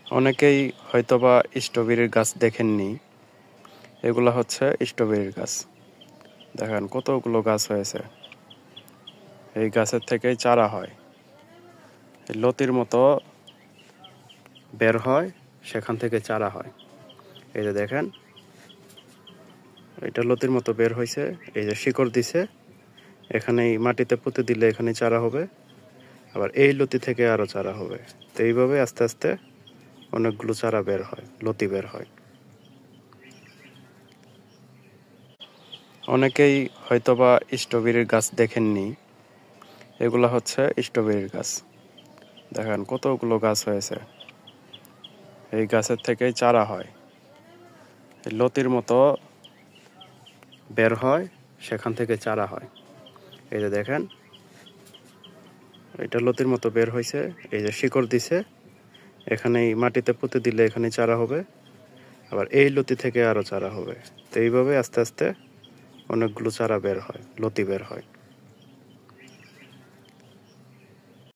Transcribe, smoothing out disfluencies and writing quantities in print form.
অনেকেই হয়তোবা স্ট্রবেরির গাছ দেখেননি। এগুলা হচ্ছে স্ট্রবেরির গাছ। দেখেন কতগুলো গাছ হয়েছে। এই গাছের থেকেই চারা হয়, এই লতির মতো বের হয়, সেখান থেকে চারা হয়। এই যে দেখেন, এটা লতির মতো বের হয়েছে, এই যে শিকড় দিছে, এখানেই মাটিতে পুঁতে দিলে এখানে চারা হবে, আবার এই লতি থেকে আরো চারা হবে। তো এইভাবে আস্তে আস্তে অনেকগুলো চারা বের হয়, লতি বের হয়। অনেকেই হয়তোবা স্ট্রবেরির গাছ দেখেননি। এগুলা হচ্ছে স্ট্রবেরির গাছ। দেখেন কতগুলো গাছ হয়েছে। এই গাছের থেকেই চারা হয়, এই লতির মতো বের হয়, সেখান থেকে চারা হয়। এই যে দেখেন, এটা লতির মতো বের হয়েছে, এই যে শিকড় দিছে, এখানেই মাটিতে পুঁতে দিলে এখানে চারা হবে, আবার এই লতি থেকে আরো চারা হবে। তো এইভাবে আস্তে আস্তে অনেকগুলো চারা বের হয়, লতি বের হয়।